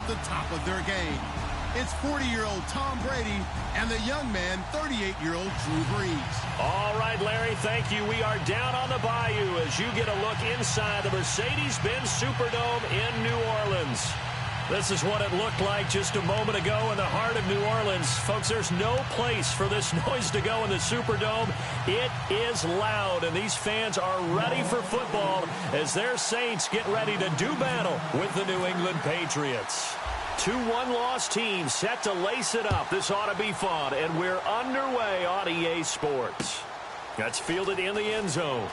the top of their game. It's 40-year-old Tom Brady and the young man, 38-year-old Drew Brees. All right, Larry, thank you. We are down on the bayou as you get a look inside the Mercedes-Benz Superdome in New Orleans. This is what it looked like just a moment ago in the heart of New Orleans. Folks, there's no place for this noise to go in the Superdome. It is loud, and these fans are ready for football as their Saints get ready to do battle with the New England Patriots. Two one-loss teams set to lace it up. This ought to be fun, and we're underway on EA Sports. That's fielded in the end zone.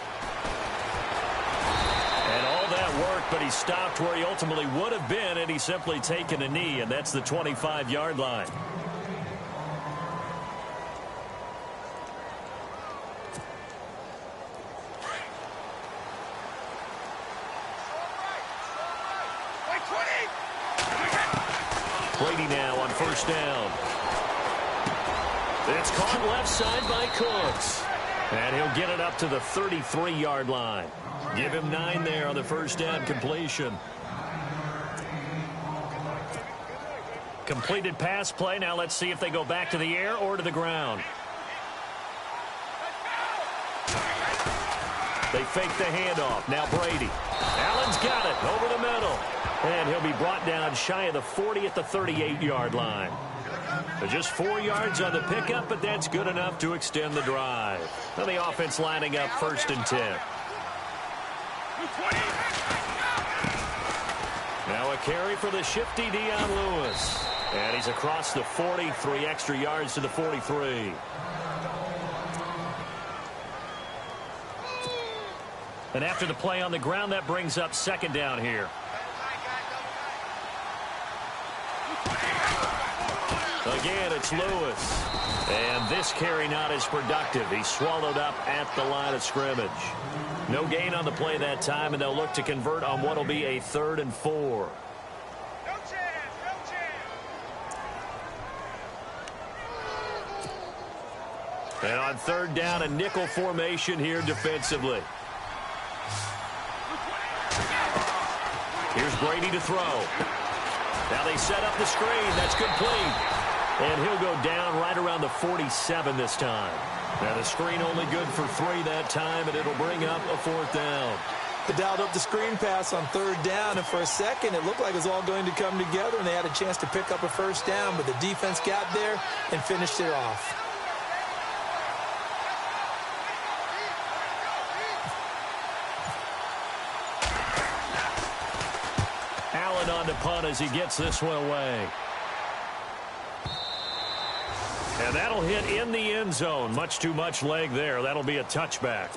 And all that work, but he stopped where he ultimately would have been, and he's simply taken a knee, and that's the 25-yard line. Brady now on first down. It's caught left side by Cooks. And he'll get it up to the 33-yard line. Give him 9 there on the first down completion. Completed pass play. Now let's see if they go back to the air or to the ground. They fake the handoff. Now Brady. Allen's got it over the middle. And he'll be brought down shy of the 40 at the 38-yard line. Just 4 yards on the pickup, but that's good enough to extend the drive. Now the offense lining up 1st and 10. Now a carry for the shifty Dion Lewis. And he's across the 40, 3 extra yards to the 43. And after the play on the ground, that brings up 2nd down here. Again, it's Lewis. And this carry not as productive. He's swallowed up at the line of scrimmage. No gain on the play that time, and they'll look to convert on what will be a 3rd and 4. No chance, no chance. And on 3rd down, a nickel formation here defensively. Here's Brady to throw. Now they set up the screen. That's complete. And he'll go down right around the 47 this time. Now the screen only good for 3 that time, and it'll bring up a 4th down. They dialed up the screen pass on 3rd down, and for a second it looked like it was all going to come together, and they had a chance to pick up a 1st down, but the defense got there and finished it off. Allen on to punt as he gets this one away. And that'll hit in the end zone. Much too much leg there. That'll be a touchback.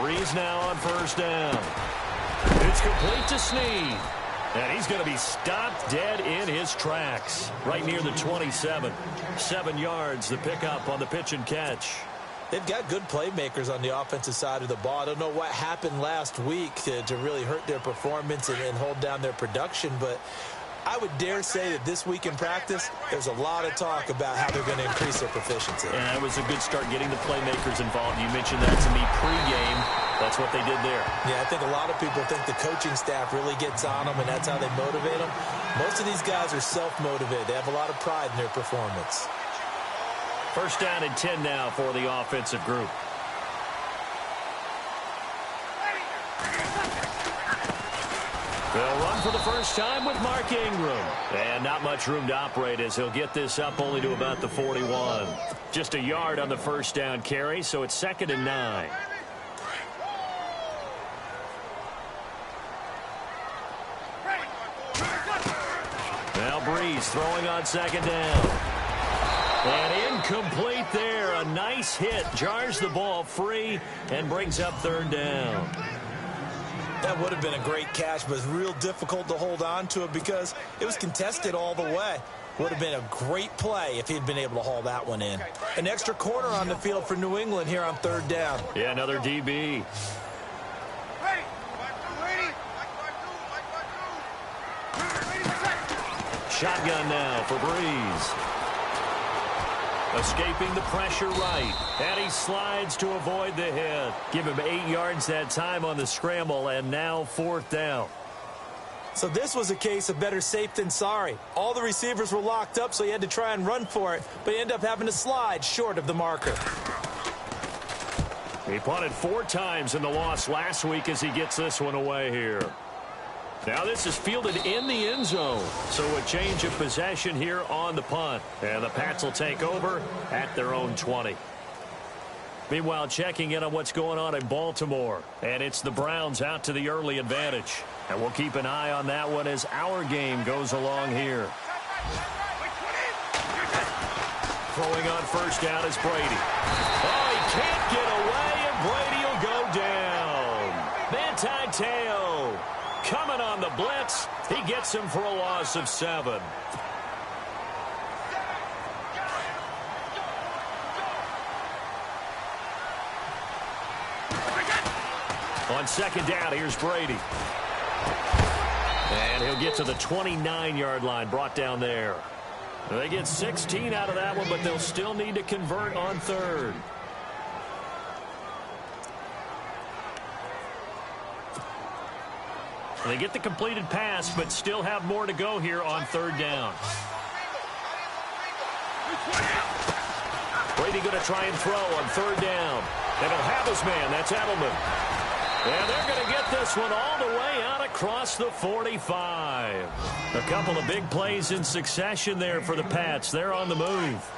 Breeze now on 1st down. It's complete to Snead. And he's going to be stopped dead in his tracks. Right near the 27. 7 yards, the pickup on the pitch and catch. They've got good playmakers on the offensive side of the ball. I don't know what happened last week to really hurt their performance and hold down their production, but I would dare say that this week in practice, there's a lot of talk about how they're going to increase their proficiency. And that was a good start getting the playmakers involved. You mentioned that to me pregame. That's what they did there. Yeah, I think a lot of people think the coaching staff really gets on them, and that's how they motivate them. Most of these guys are self-motivated. They have a lot of pride in their performance. 1st down and 10 now for the offensive group. They'll run for the first time with Mark Ingram. And not much room to operate as he'll get this up only to about the 41. Just a yard on the 1st down carry, so it's 2nd and 9. Now Breeze throwing on 2nd down. And incomplete there. A nice hit. Jars the ball free and brings up 3rd down. That would have been a great catch, but it's real difficult to hold on to it because it was contested all the way. Would have been a great play if he'd been able to haul that one in. An extra corner on the field for New England here on third down. Yeah, another DB. Shotgun now for Breeze. Escaping the pressure right. And he slides to avoid the hit. Give him 8 yards that time on the scramble, and now fourth down. So this was a case of better safe than sorry. All the receivers were locked up, so he had to try and run for it, but he ended up having to slide short of the marker. He punted 4 times in the loss last week as he gets this one away here. Now this is fielded in the end zone. So a change of possession here on the punt. And the Pats will take over at their own 20. Meanwhile, checking in on what's going on in Baltimore. And it's the Browns out to the early advantage. And we'll keep an eye on that one as our game goes along here. Throwing on first down is Brady. Oh, he can't get away, and Brady will go down. Manti-Te'o coming on the blitz. He gets him for a loss of 7. On second down, here's Brady. And he'll get to the 29-yard line, brought down there. They get 16 out of that one, but they'll still need to convert on third. They get the completed pass, but still have more to go here on third down. Brady going to try and throw on third down. And he'll have his man. That's Edelman. And they're going to get this one all the way out across the 45. A couple of big plays in succession there for the Pats. They're on the move.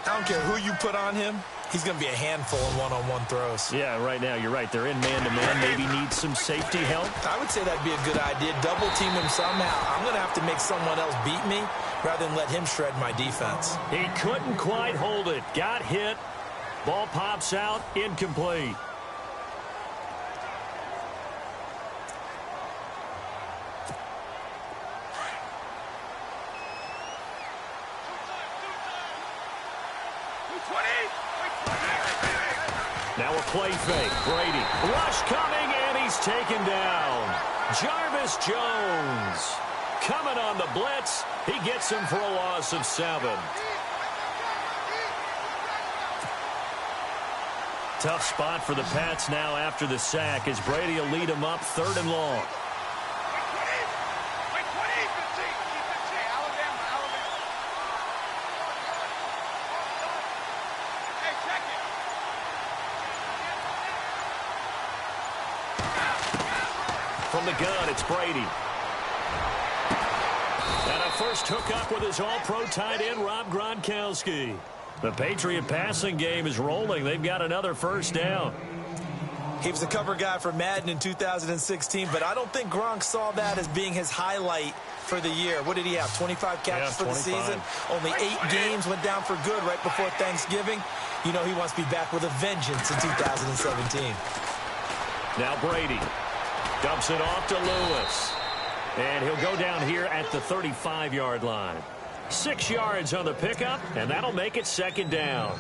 I don't care who you put on him. He's going to be a handful in one-on-one throws. Yeah, right now, you're right. They're in man-to-man. Maybe need some safety help. I would say that'd be a good idea. Double team him somehow. I'm going to have to make someone else beat me rather than let him shred my defense. He couldn't quite hold it. Got hit. Ball pops out. Incomplete. Now a play fake. Brady. Rush coming, and he's taken down. Jarvis Jones coming on the blitz. He gets him for a loss of 7. Tough spot for the Pats now after the sack as Brady will lead him up 3rd and long. From the gun, it's Brady. And a first hookup with his all-pro tight end, Rob Gronkowski. The Patriot passing game is rolling. They've got another first down. He was a cover guy for Madden in 2016, but I don't think Gronk saw that as being his highlight for the year. What did he have, 25 catches for the season? Only 8 games, went down for good right before Thanksgiving. You know he wants to be back with a vengeance in 2017. Now Brady dumps it off to Lewis. And he'll go down here at the 35-yard line. 6 yards on the pickup, and that'll make it 2nd down.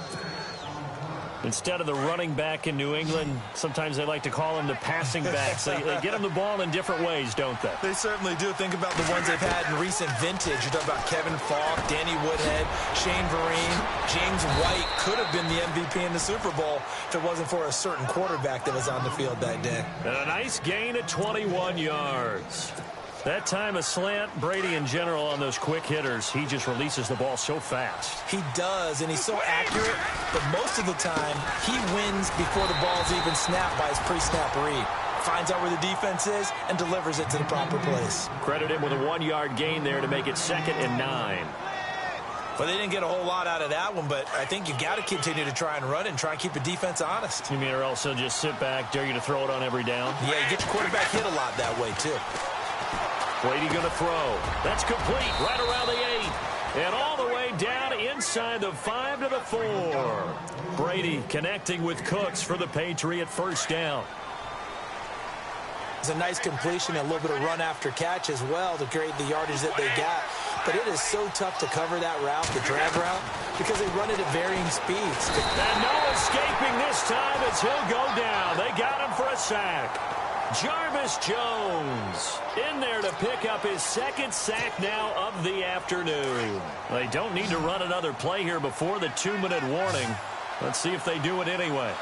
Instead of the running back in New England, sometimes they like to call them the passing backs. They get them the ball in different ways, don't they? They certainly do. Think about the ones they've had in recent vintage. You're talking about Kevin Falk, Danny Woodhead, Shane Vereen, James White could have been the MVP in the Super Bowl if it wasn't for a certain quarterback that was on the field that day. And a nice gain of 21 yards. That time a slant, Brady in general on those quick hitters, he just releases the ball so fast. He does, and he's so accurate, but most of the time he wins before the ball's even snapped by his pre-snap read. Finds out where the defense is and delivers it to the proper place. Credit him with a 1-yard gain there to make it 2nd and 9. Well, they didn't get a whole lot out of that one, but I think you got to continue to try and run it and try and keep the defense honest. You mean or else he'll just sit back, dare you to throw it on every down? Yeah, you get your quarterback hit a lot that way, too. Brady going to throw. That's complete right around the 8. And all the way down inside the 5 to the 4. Brady connecting with Cooks for the Patriot first down. It's a nice completion and a little bit of run after catch as well to create the yardage that they got. But it is so tough to cover that route, the drag route, because they run it at varying speeds. And no escaping this time as he'll go down. They got him for a sack. Jarvis Jones in there to pick up his second sack now of the afternoon. They don't need to run another play here before the 2-minute warning. Let's see if they do it anyway.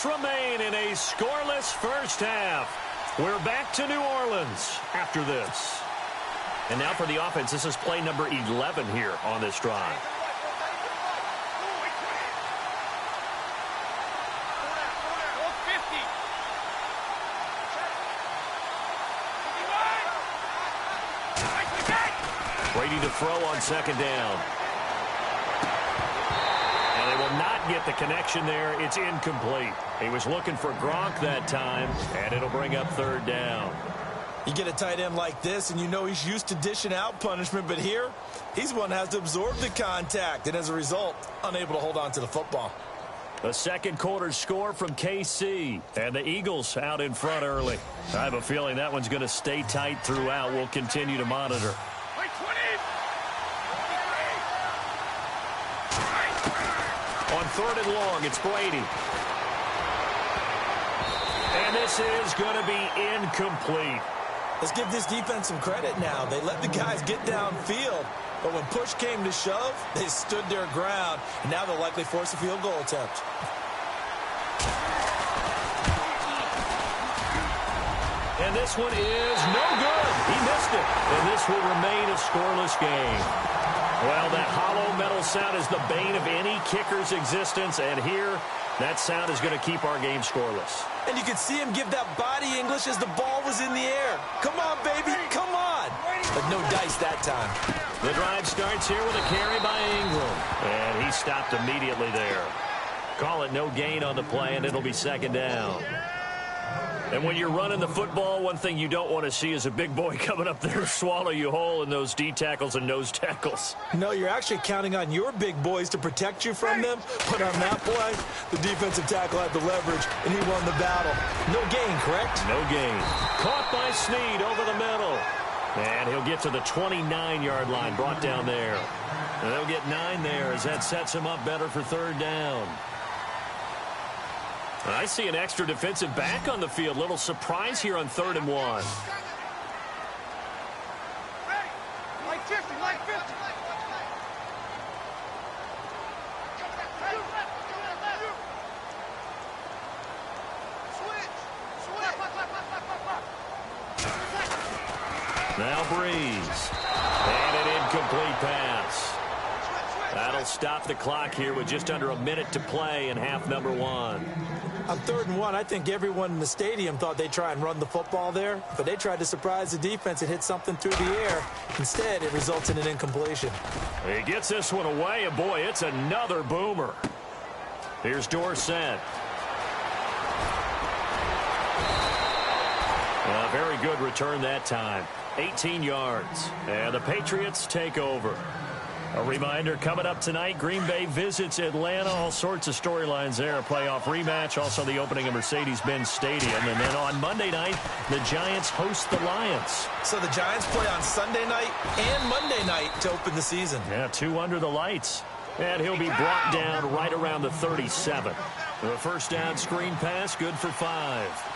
Remain in a scoreless first half. We're back to New Orleans after this. And now for the offense, this is play number 11 here on this drive. Brady to throw on second down. Not get the connection there. It's incomplete. He was looking for Gronk that time, and it'll bring up third down. You get a tight end like this, and you know he's used to dishing out punishment, but here, he's one that has to absorb the contact, and as a result, unable to hold on to the football. The second quarter score from KC, and the Eagles out in front early. I have a feeling that one's going to stay tight throughout. We'll continue to monitor. On third and long, it's Brady. And this is going to be incomplete. Let's give this defense some credit now. They let the guys get downfield, but when push came to shove, they stood their ground, and now they'll likely force a field goal attempt. And this one is no good. He missed it. And this will remain a scoreless game. Well, that hollow metal sound is the bane of any kicker's existence, and here, that sound is going to keep our game scoreless. And you could see him give that body English as the ball was in the air. Come on, baby, come on. But no dice that time. The drive starts here with a carry by Ingram, and he stopped immediately there. Call it no gain on the play, and it'll be second down. And when you're running the football, one thing you don't want to see is a big boy coming up there to swallow you whole in those D tackles and nose tackles. No, you're actually counting on your big boys to protect you from them. But on that play, the defensive tackle had the leverage, and he won the battle. No gain, correct? No gain. Caught by Snead over the middle. And he'll get to the 29-yard line, brought down there. And they'll get 9 there as that sets him up better for third down. I see an extra defensive back on the field. Little surprise here on 3rd and 1. Hey, like 50, like 50. Now Breeze. And an incomplete pass. That'll stop the clock here with just under a minute to play in half number 1. On 3rd and 1, I think everyone in the stadium thought they'd try and run the football there, but they tried to surprise the defense and hit something through the air. Instead, it results in an incompletion. He gets this one away, and boy, it's another boomer. Here's Dorsett. A very good return that time. 18 yards. And the Patriots take over. A reminder, coming up tonight, Green Bay visits Atlanta. All sorts of storylines there. A playoff rematch, also the opening of Mercedes-Benz Stadium. And then on Monday night, the Giants host the Lions. So the Giants play on Sunday night and Monday night to open the season. Yeah, 2 under the lights. And he'll be brought down right around the 37. The first down screen pass, good for 5.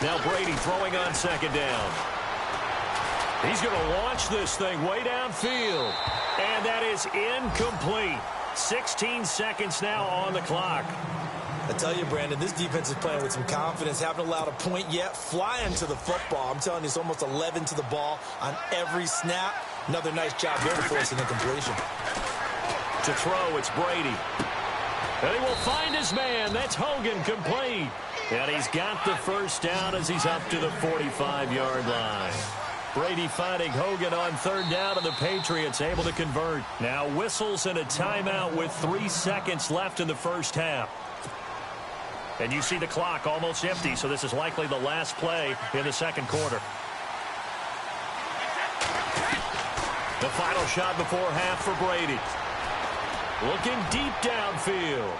Now Brady throwing on second down. He's going to launch this thing way downfield. And that is incomplete. 16 seconds now on the clock. I tell you, Brandon, this defense is playing with some confidence. Haven't allowed a point yet. Flying to the football. I'm telling you, it's almost 11 to the ball on every snap. Another nice job there to force an incompletion. To throw, it's Brady. And he will find his man. That's Hogan, complete. And he's got the first down as he's up to the 45-yard line. Brady finding Hogan on third down, and the Patriots able to convert. Now whistles and a timeout with 3 seconds left in the first half. And you see the clock almost empty, so this is likely the last play in the second quarter. The final shot before half for Brady. Looking deep downfield.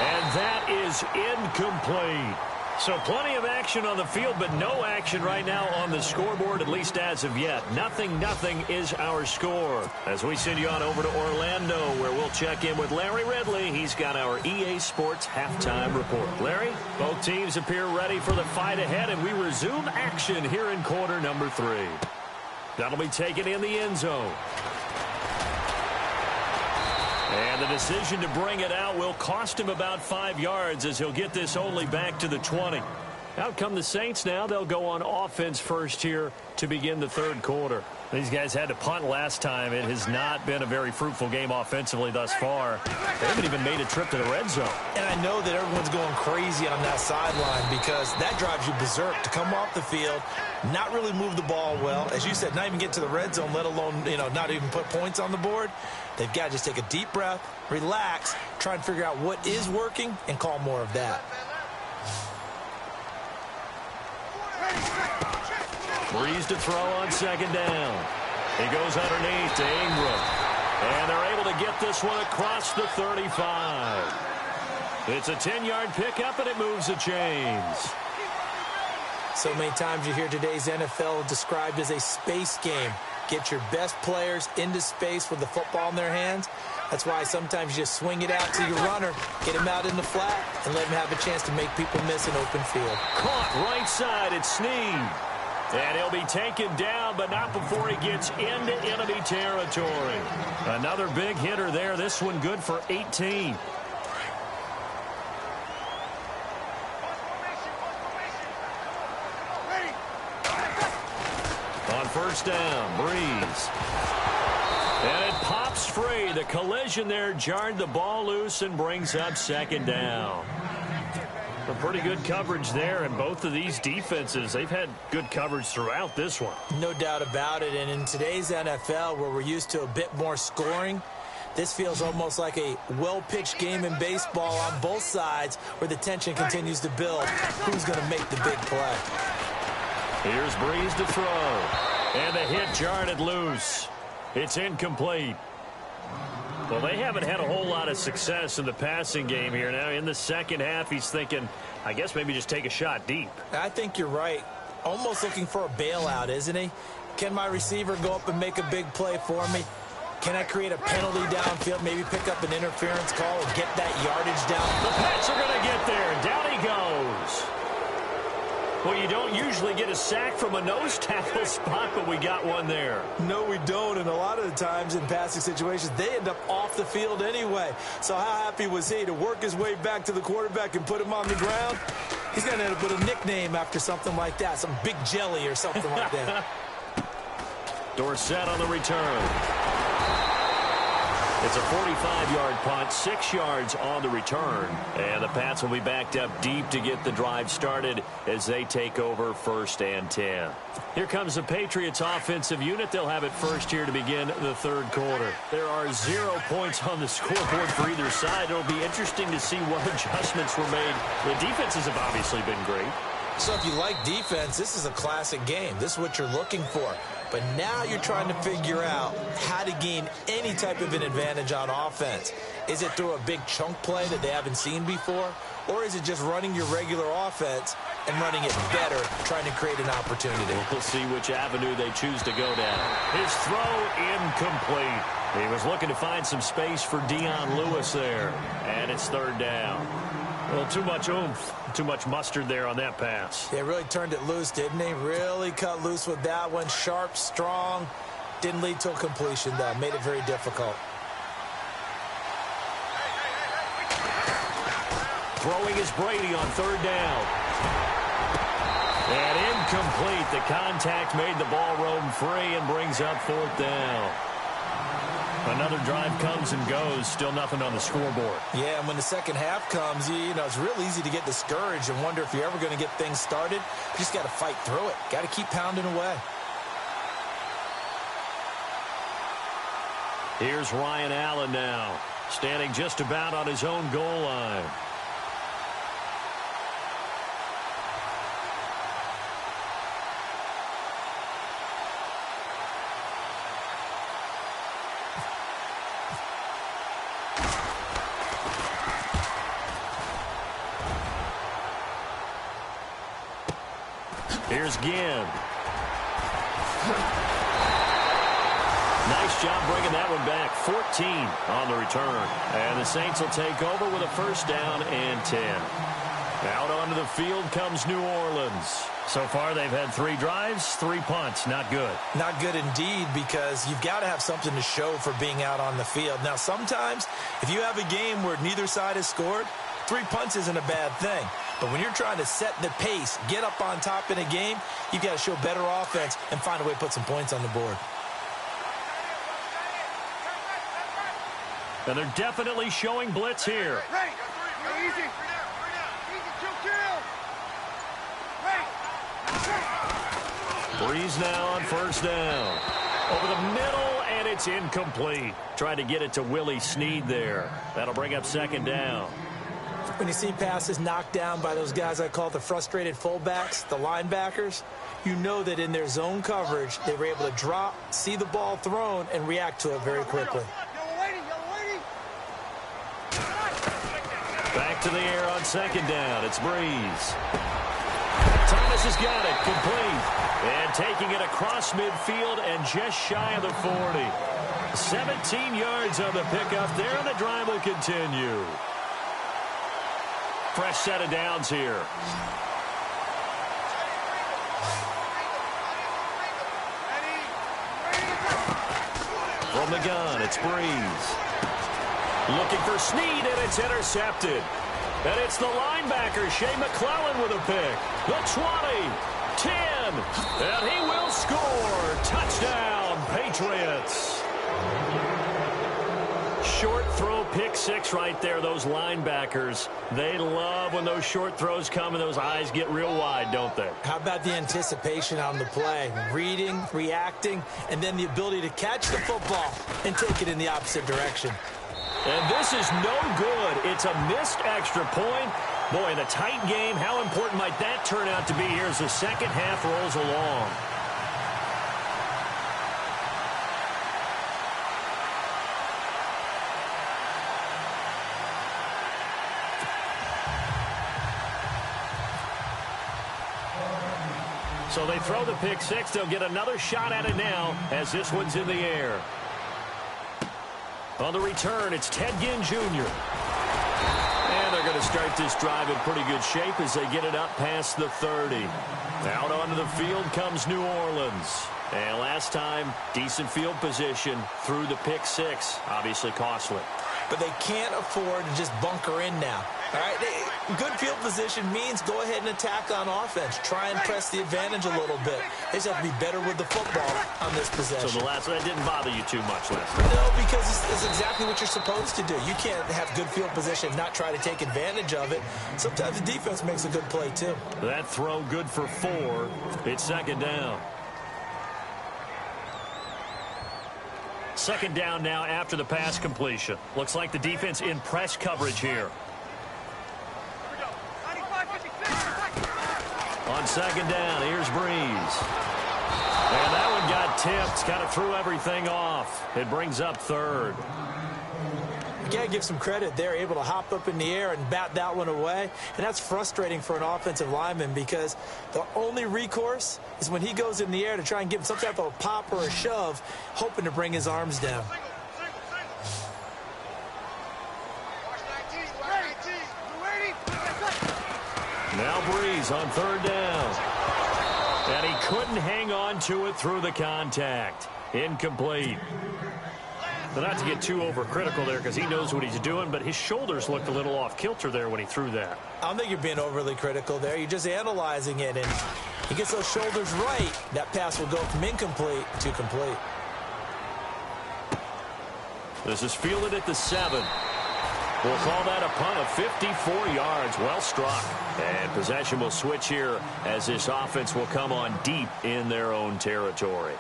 And that is incomplete. So plenty of action on the field, but no action right now on the scoreboard, at least as of yet. 0-0 is our score. As we send you on over to Orlando, where we'll check in with Larry Ridley. He's got our EA Sports halftime report. Larry, both teams appear ready for the fight ahead, and we resume action here in quarter number 3. That'll be taken in the end zone. And the decision to bring it out will cost him about 5 yards, as he'll get this only back to the 20. Out come the Saints now. They'll go on offense first here to begin the third quarter. These guys had to punt last time. It has not been a very fruitful game offensively thus far. They haven't even made a trip to the red zone. And I know that everyone's going crazy on that sideline because that drives you berserk to come off the field, not really move the ball well. As you said, not even get to the red zone, let alone, not even put points on the board. They've got to just take a deep breath, relax, try and figure out what is working, and call more of that. Breeze to throw on second down. He goes underneath to Ingram. And they're able to get this one across the 35. It's a 10-yard pickup, and it moves the chains. So many times you hear today's NFL described as a space game. Get your best players into space with the football in their hands. That's why sometimes you just swing it out to your runner, get him out in the flat, and let him have a chance to make people miss an open field. Caught right side, it's Snead. And he'll be taken down, but not before he gets into enemy territory. Another big hitter there. This one good for 18. On first down, Breeze. And it pops free. The collision there jarred the ball loose and brings up second down. A pretty good coverage there, and both of these defenses, they've had good coverage throughout this one. No doubt about it, and in today's NFL, where we're used to a bit more scoring, this feels almost like a well-pitched game in baseball on both sides, where the tension continues to build. Who's going to make the big play? Here's Breeze to throw, and the hit jarred it loose. It's incomplete. Well, they haven't had a whole lot of success in the passing game here. Now, in the second half, he's thinking, I guess maybe just take a shot deep. I think you're right. Almost looking for a bailout, isn't he? Can my receiver go up and make a big play for me? Can I create a penalty downfield, maybe pick up an interference call and get that yardage down? The Pats are going to get there. Down he goes. Well, you don't usually get a sack from a nose tackle spot, but we got one there. No, we don't, and a lot of the times in passing situations, they end up off the field anyway. So how happy was he to work his way back to the quarterback and put him on the ground? He's going to end up with a nickname after something like that, some Big Jelly or something like that. Dorsett on the return. It's a 45-yard punt, 6 yards on the return. And the Pats will be backed up deep to get the drive started as they take over 1st and 10. Here comes the Patriots offensive unit. They'll have it first here to begin the third quarter. There are 0 points on the scoreboard for either side. It'll be interesting to see what adjustments were made. The defenses have obviously been great. So if you like defense, this is a classic game. This is what you're looking for. But now you're trying to figure out how to gain any type of an advantage on offense. Is it through a big chunk play that they haven't seen before? Or is it just running your regular offense and running it better, trying to create an opportunity? We'll see which avenue they choose to go down. His throw incomplete. He was looking to find some space for Dion Lewis there. And it's third down. Well, too much oomph, too much mustard there on that pass. Yeah, really turned it loose, didn't he? Really cut loose with that one. Sharp, strong. Didn't lead to a completion, though. Made it very difficult. Throwing is Brady on third down. And incomplete. The contact made the ball roam free and brings up 4th down. Another drive comes and goes. Still nothing on the scoreboard. Yeah, and when the second half comes, you know, it's real easy to get discouraged and wonder if you're ever going to get things started. You just got to fight through it. Got to keep pounding away. Here's Ryan Allen now, standing just about on his own goal line. Here's Ginn. Nice job bringing that one back. 14 on the return. And the Saints will take over with a first down and 10. Out onto the field comes New Orleans. So far, they've had 3 drives, 3 punts. Not good. Not good indeed, because you've got to have something to show for being out on the field. Now, sometimes, if you have a game where neither side has scored, 3 punts isn't a bad thing. But when you're trying to set the pace, get up on top in a game, you've got to show better offense and find a way to put some points on the board. And they're definitely showing blitz here. Right. Easy. Easy, kill. Right. Breeze now on first down. Over the middle, and it's incomplete. Trying to get it to Willie Snead there. That'll bring up second down. When you see passes knocked down by those guys I call the frustrated fullbacks, the linebackers, you know that in their zone coverage, they were able to drop, see the ball thrown, and react to it very quickly. Back to the air on second down. It's Breeze. Thomas has got it. Complete. And taking it across midfield and just shy of the 40. 17 yards on the pickup there, and the drive will continue. Fresh set of downs here. From the gun, it's Breeze. Looking for Snead, and it's intercepted. And it's the linebacker, Shea McClellan, with a pick. The 20, 10, and he will score. Touchdown, Patriots. Short throw, pick six right there. Those linebackers, they love when those short throws come and those eyes get real wide, don't they? How about the anticipation on the play? Reading, reacting, and then the ability to catch the football and take it in the opposite direction. And this is no good. It's a missed extra point. Boy, in a tight game, how important might that turn out to be here as the second half rolls along? So they throw the pick six. They'll get another shot at it now as this one's in the air. On the return, it's Ted Ginn Jr. And they're going to start this drive in pretty good shape as they get it up past the 30. Out onto the field comes New Orleans. And last time, decent field position through the pick six. Obviously costly. But they can't afford to just bunker in now. All right, good field position means go ahead and attack on offense. Try and press the advantage a little bit. They just have to be better with the football on this possession. So the last one, that didn't bother you too much, Lester? No, because it's exactly what you're supposed to do. You can't have good field position and not try to take advantage of it. Sometimes the defense makes a good play, too. That throw good for 4. It's second down. Second down now after the pass completion. Looks like the defense in press coverage here. On second down, here's Breeze. And that one got tipped. Kind of threw everything off. It brings up third. You got to give some credit. They're able to hop up in the air and bat that one away. And that's frustrating for an offensive lineman because the only recourse is when he goes in the air to try and give him some type of a pop or a shove, hoping to bring his arms down. Now Breeze on third down. And he couldn't hang on to it through the contact. Incomplete. But not to get too overcritical there because he knows what he's doing, but his shoulders looked a little off kilter there when he threw that. I don't think you're being overly critical there. You're just analyzing it, and he gets those shoulders right. That pass will go from incomplete to complete. This is fielded at the 7. We'll call that a punt of 54 yards. Well struck. And possession will switch here as this offense will come on deep in their own territory.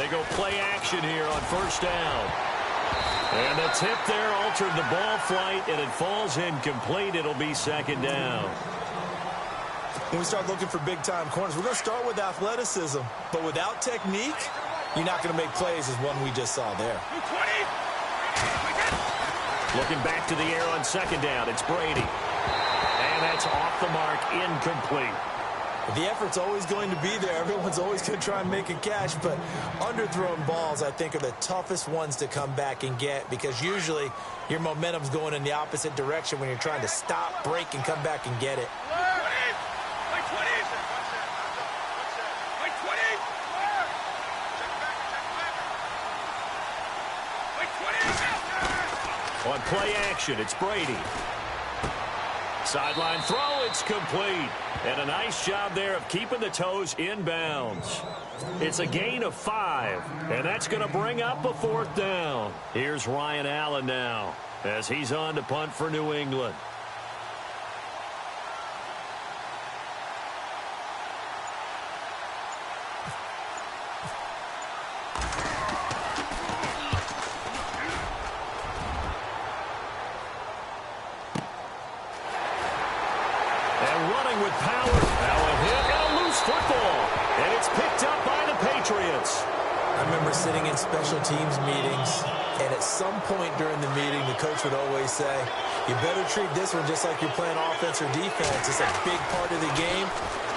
They go play action here on first down. And the tip there altered the ball flight, and it falls incomplete. It'll be second down. When we start looking for big-time corners, we're going to start with athleticism. But without technique, you're not going to make plays as one we just saw there. Looking back to the air on second down, it's Brady. And that's off the mark, incomplete. The effort's always going to be there. Everyone's always going to try and make a catch, but underthrown balls, I think, are the toughest ones to come back and get because usually your momentum's going in the opposite direction when you're trying to stop, break, and come back and get it. On play action, it's Brady. Sideline throw, it's complete. And a nice job there of keeping the toes in bounds. It's a gain of 5, and that's going to bring up a fourth down. Here's Ryan Allen now as he's on to punt for New England. Sitting in special teams meetings, and at some point during the meeting, the coach would always say, you better treat this one just like you're playing offense or defense. It's a big part of the game,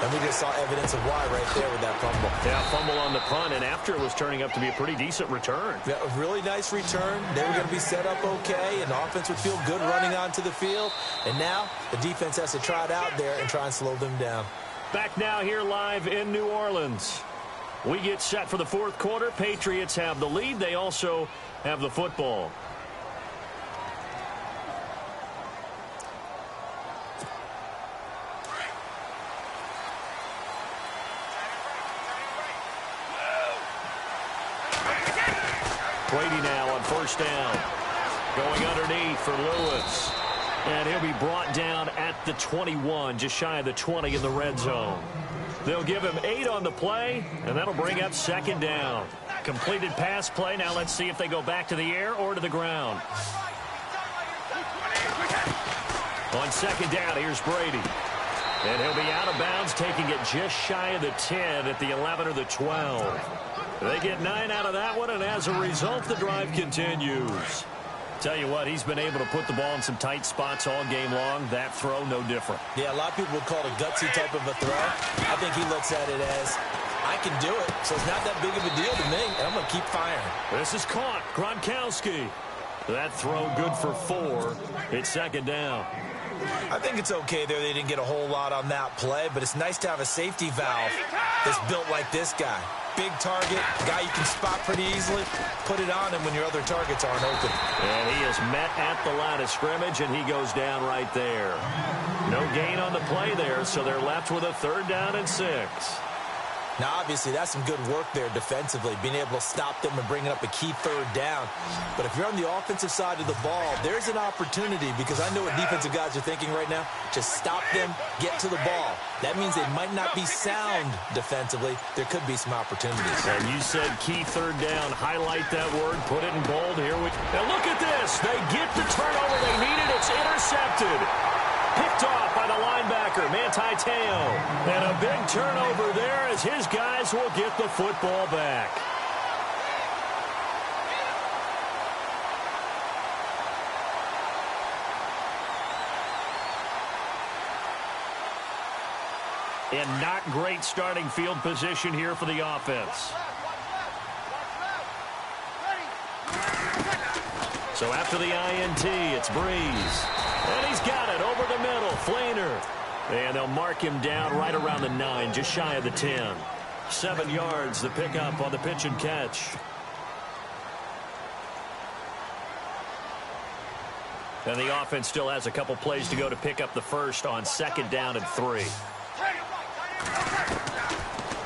and we just saw evidence of why right there with that fumble. Yeah, fumble on the punt, and after it was turning up to be a pretty decent return. Yeah, a really nice return. They were going to be set up okay, and the offense would feel good running onto the field, and now the defense has to try it out there and try and slow them down. Back now here live in New Orleans. We get set for the fourth quarter. Patriots have the lead. They also have the football. Brady now on first down. Going underneath for Lewis. And he'll be brought down at the 21, just shy of the 20 in the red zone. They'll give him 8 on the play, and that'll bring up second down. Completed pass play. Now let's see if they go back to the air or to the ground. On second down, here's Brady. And he'll be out of bounds, taking it just shy of the 10 at the 11 or the 12. They get 9 out of that one, and as a result, the drive continues. Tell you what, he's been able to put the ball in some tight spots all game long. That throw, no different. Yeah, a lot of people would call it a gutsy type of a throw. I think he looks at it as, I can do it, so it's not that big of a deal to me, and I'm going to keep firing. This is caught. Gronkowski. That throw good for 4. It's second down. I think it's okay there. They didn't get a whole lot on that play, but it's nice to have a safety valve that's built like this guy. Big target, guy you can spot pretty easily. Put it on him when your other targets aren't open. And he is met at the line of scrimmage, and he goes down right there. No gain on the play there, so they're left with a 3rd down and 6. Now, obviously, that's some good work there defensively, being able to stop them and bringing up a key 3rd down. But if you're on the offensive side of the ball, there's an opportunity because I know what defensive guys are thinking right now. Just stop them, get to the ball. That means they might not be sound defensively. There could be some opportunities. And you said key 3rd down. Highlight that word. Put it in bold here. Now look at this. They get the turnover they needed. It's intercepted. Picked off by the linebacker, Manti Te'o. And a big turnover there as his guys will get the football back. And not great starting field position here for the offense. So after the INT, it's Breeze. And he's got it over the middle. Flainer. And they'll mark him down right around the 9, just shy of the 10. 7 yards, the pickup on the pitch and catch. And the offense still has a couple plays to go to pick up the first on 2nd down and 3.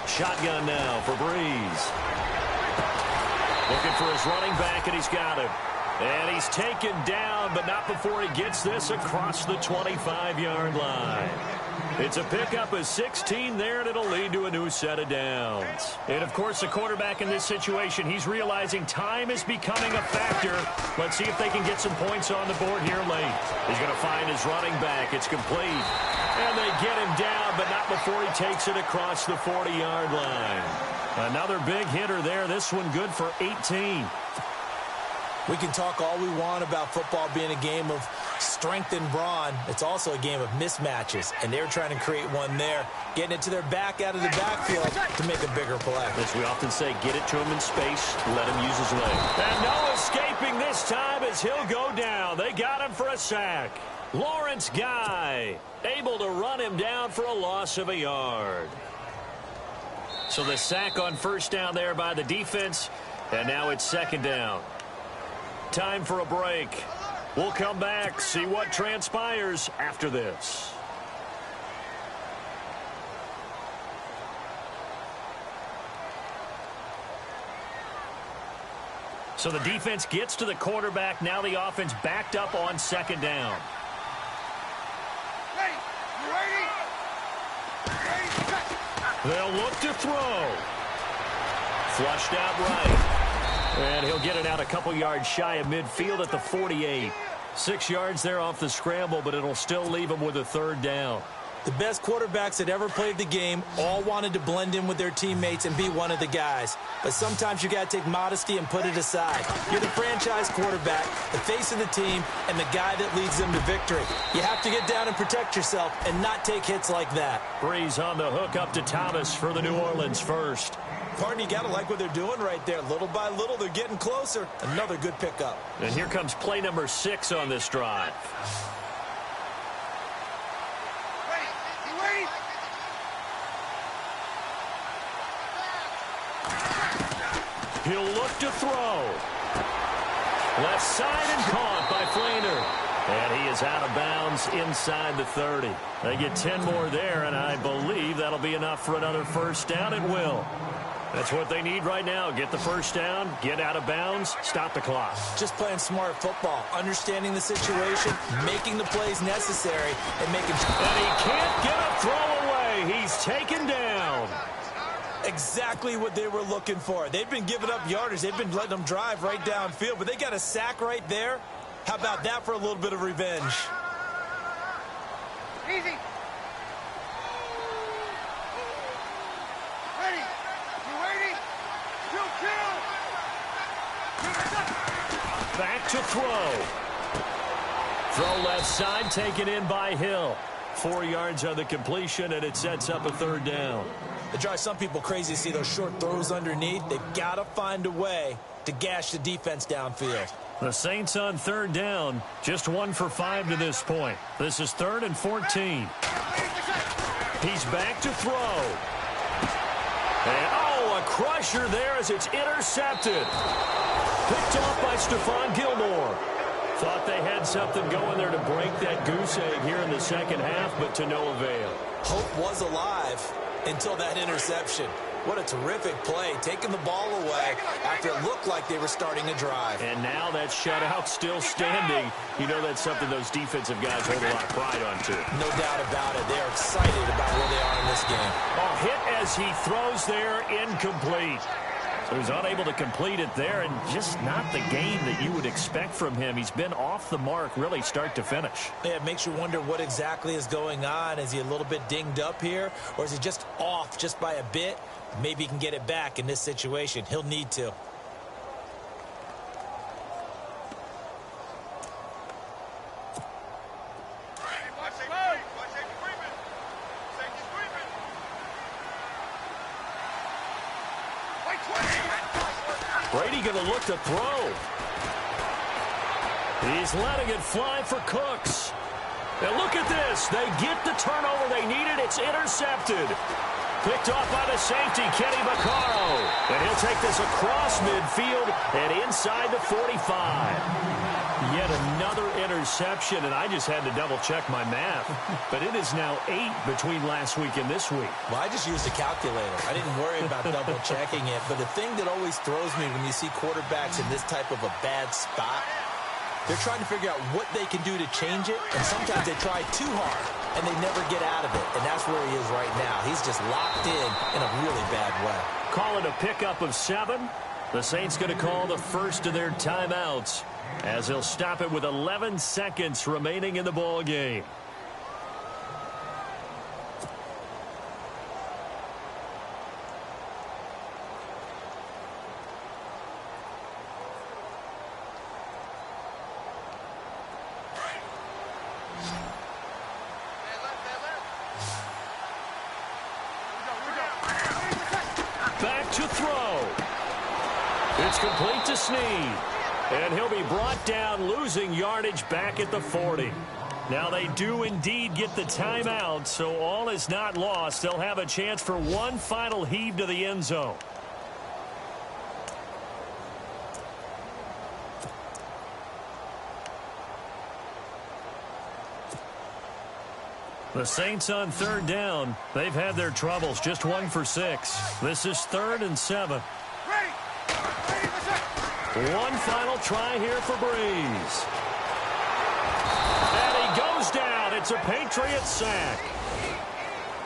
Shotgun now for Breeze. Looking for his running back, and he's got him. And he's taken down, but not before he gets this across the 25-yard line. It's a pickup of 16 there, and it'll lead to a new set of downs. And, of course, the quarterback in this situation, he's realizing time is becoming a factor. Let's see if they can get some points on the board here late. He's going to find his running back. It's complete. And they get him down, but not before he takes it across the 40-yard line. Another big hitter there. This one good for 18. We can talk all we want about football being a game of strength and brawn. It's also a game of mismatches, and they're trying to create one there, getting it to their back out of the backfield to make a bigger play. As we often say, get it to him in space, let him use his leg. And no escaping this time as he'll go down. They got him for a sack. Lawrence Guy able to run him down for a loss of a yard. So the sack on first down there by the defense, and now it's second down. Time for a break. We'll come back, see what transpires after this. So the defense gets to the quarterback. Now the offense backed up on second down. Ready? You ready? They'll look to throw. Flushed out right. And he'll get it out a couple yards shy of midfield at the 48. 6 yards there off the scramble, but it'll still leave him with a third down. The best quarterbacks that ever played the game all wanted to blend in with their teammates and be one of the guys. But sometimes you got to take modesty and put it aside. You're the franchise quarterback, the face of the team, and the guy that leads them to victory. You have to get down and protect yourself and not take hits like that. Breeze on the hook up to Thomas for the New Orleans first. Pardon, you got to like what they're doing right there. Little by little, they're getting closer. Another good pickup. And here comes play number 6 on this drive. Ready? You ready? He'll look to throw. Left side and caught by Flainer. And he is out of bounds inside the 30. They get 10 more there, and I believe that'll be enough for another first down. It will. That's what they need right now. Get the first down, get out of bounds, stop the clock. Just playing smart football, understanding the situation, making the plays necessary, and making sure. And he can't get a throw away. He's taken down. Exactly what they were looking for. They've been giving up yardage. They've been letting them drive right downfield, but they got a sack right there. How about that for a little bit of revenge? Easy. Ready? You ready? Kill. Back to throw. Throw left side, taken in by Hill. 4 yards on the completion, and it sets up a third down. It drives some people crazy to see those short throws underneath. They've got to find a way to gash the defense downfield. The Saints on third down, just 1 for 5 to this point. This is 3rd and 14. He's back to throw. And, a crusher there as it's intercepted. Picked off by Stephon Gilmore. Thought they had something going there to break that goose egg here in the second half, but to no avail. Hope was alive until that interception. What a terrific play, taking the ball away after it looked like they were starting a drive. And now that shutout still standing. You know that's something those defensive guys hold a lot of pride on, too. No doubt about it. They're excited about where they are in this game. A hit as he throws there, incomplete. So he's unable to complete it there, and just not the game that you would expect from him. He's been off the mark, really, start to finish. Yeah, it makes you wonder what exactly is going on. Is he a little bit dinged up here, or is he just off just by a bit? Maybe he can get it back in this situation. He'll need to. Brady going to look to throw. He's letting it fly for Cooks. And look at this. They get the turnover they needed. It's intercepted. Picked off by the safety, Kenny Vaccaro. And he'll take this across midfield and inside the 45. Yet another interception, and I just had to double-check my math. But it is now 8 between last week and this week. Well, I just used a calculator. I didn't worry about double-checking it. But the thing that always throws me when you see quarterbacks in this type of a bad spot They're trying to figure out what they can do to change it, and sometimes they try too hard, and they never get out of it, and that's where he is right now. He's just locked in a really bad way. Call it a pickup of 7. The Saints going to call the first of their timeouts as they'll stop it with 11 seconds remaining in the ball game. Back to throw. It's complete to Snead. And he'll be brought down, losing yardage back at the 40. Now they do indeed get the timeout, so all is not lost. They'll have a chance for one final heave to the end zone. The Saints on 3rd down. They've had their troubles. Just 1 for 6. This is 3rd and 7. One final try here for Breeze. And he goes down. It's a Patriot sack.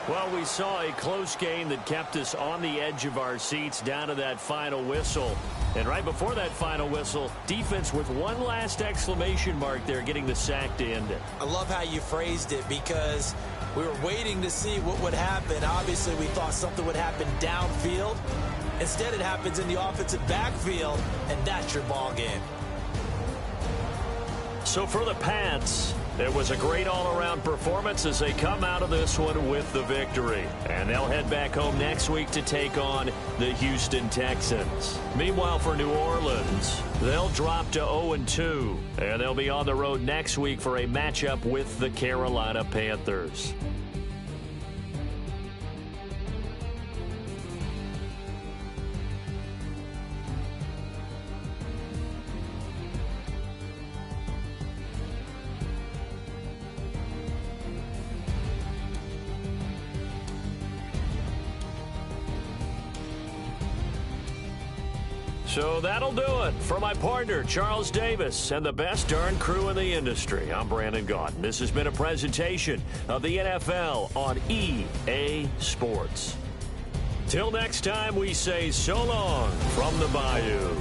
Well, we saw a close game that kept us on the edge of our seats down to that final whistle. And right before that final whistle, defense with one last exclamation mark there, getting the sack to end it. I love how you phrased it, because we were waiting to see what would happen. Obviously, we thought something would happen downfield. Instead, it happens in the offensive backfield, and that's your ball game. So for the Pats, it was a great all-around performance as they come out of this one with the victory. And they'll head back home next week to take on the Houston Texans. Meanwhile, for New Orleans, they'll drop to 0-2. And they'll be on the road next week for a matchup with the Carolina Panthers. So that'll do it. For my partner, Charles Davis, and the best darn crew in the industry, I'm Brandon Gaudin. This has been a presentation of the NFL on EA Sports. Till next time, we say so long from the Bayou.